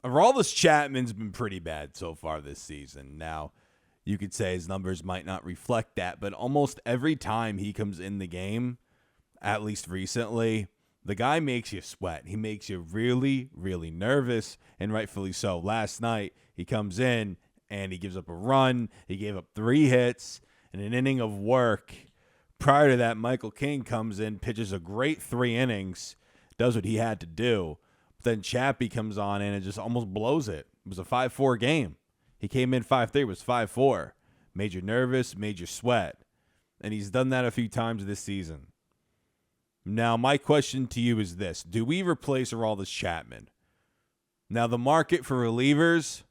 Aroldis Chapman's been pretty bad so far this season. Now, you could say his numbers might not reflect that, but almost every time he comes in the game, at least recently, the guy makes you sweat. He makes you really, really nervous, and rightfully so. Last night, he comes in and he gives up a run. He gave up 3 hits and an inning of work. Prior to that, Michael King comes in, pitches a great 3 innings, does what he had to do. But then Chappie comes on in and just almost blows it. It was a 5-4 game. He came in 5-3, it was 5-4. Made you nervous, made you sweat. And he's done that a few times this season. Now, my question to you is this. Do we replace Aroldis Chapman? Now, the market for relievers,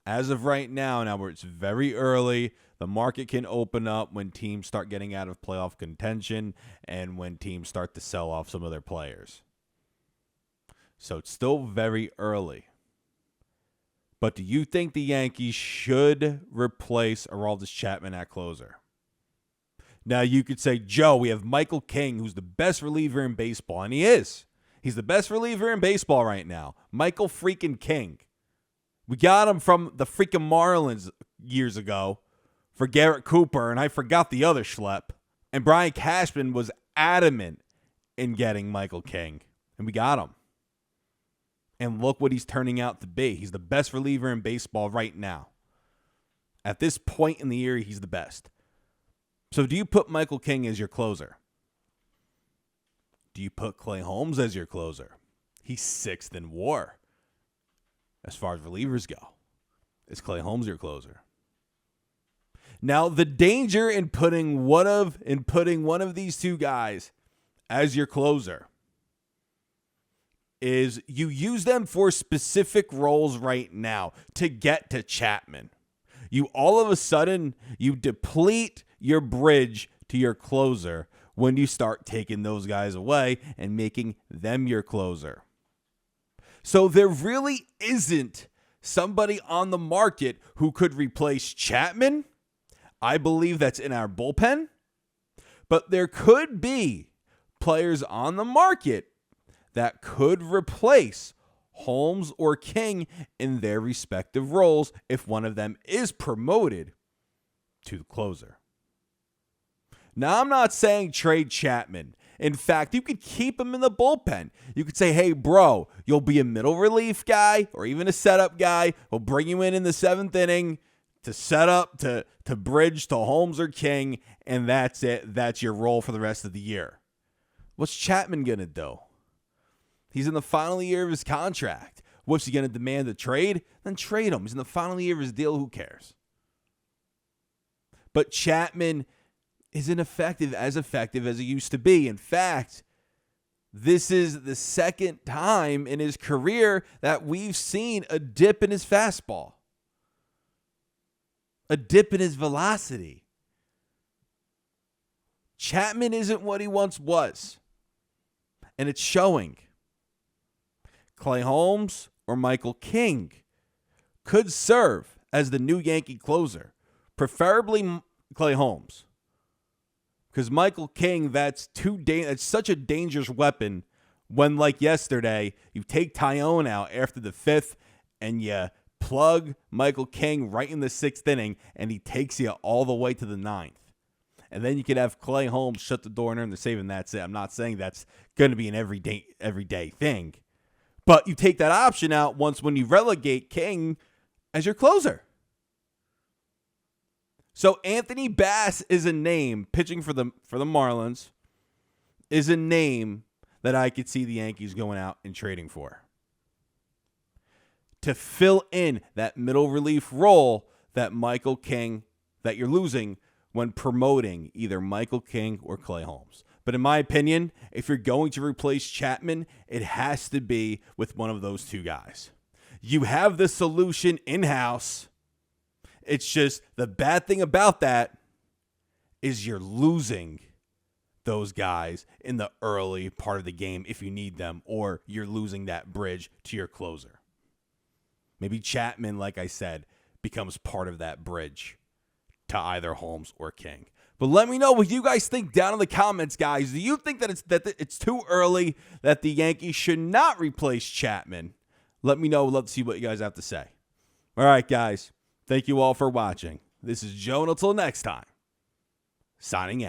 as of right now where it's very early, the market can open up when teams start getting out of playoff contention and when teams start to sell off some of their players. So it's still very early. But do you think the Yankees should replace Aroldis Chapman at closer? Now, you could say, Joe, we have Michael King, who's the best reliever in baseball, and he is. He's the best reliever in baseball right now. Michael freaking King. We got him from the freaking Marlins years ago for Garrett Cooper, and I forgot the other schlep. And Brian Cashman was adamant in getting Michael King, and we got him. And look what he's turning out to be. He's the best reliever in baseball right now. At this point in the year, he's the best. So do you put Michael King as your closer? Do you put Clay Holmes as your closer? He's 6th in WAR. As far as relievers go, is Clay Holmes your closer? Now, the danger in putting one of these two guys as your closer is you use them for specific roles right now to get to Chapman. You all of a sudden, you deplete your bridge to your closer when you start taking those guys away and making them your closer. So there really isn't somebody on the market who could replace Chapman. I believe that's in our bullpen. But there could be players on the market that could replace Holmes or King in their respective roles if one of them is promoted to the closer. Now, I'm not saying trade Chapman. In fact, you could keep him in the bullpen. You could say, hey, bro, you'll be a middle relief guy or even a setup guy. We'll bring you in the 7th inning to set up, to bridge to Holmes or King, and that's it. That's your role for the rest of the year. What's Chapman going to do? He's in the final year of his contract. What's he going to demand a trade? Then trade him. He's in the final year of his deal. Who cares? But Chapman isn't effective as he used to be. In fact, this is the second time in his career that we've seen a dip in his fastball, a dip in his velocity. Chapman isn't what he once was, and it's showing. Clay Holmes or Michael King could serve as the new Yankee closer, preferably Clay Holmes. Because Michael King, that's such a dangerous weapon when, like yesterday, you take Tyone out after the 5th and you plug Michael King right in the 6th inning and he takes you all the way to the 9th. And then you could have Clay Holmes shut the door and earn the save, and that's it. I'm not saying that's going to be an everyday thing. But you take that option out when you relegate King as your closer. So Anthony Bass is a name, pitching for the Marlins, is a name that I could see the Yankees going out and trading for. To fill in that middle relief role that Michael King, that you're losing when promoting either Michael King or Clay Holmes. But in my opinion, if you're going to replace Chapman, it has to be with one of those two guys. You have the solution in-house. It's just the bad thing about that is you're losing those guys in the early part of the game if you need them, or you're losing that bridge to your closer. Maybe Chapman, like I said, becomes part of that bridge to either Holmes or King. But let me know what you guys think down in the comments, guys. Do you think that it's too early, that the Yankees should not replace Chapman? Let me know. Love to see what you guys have to say. All right, guys. Thank you all for watching. This is Joe, and until next time, signing out.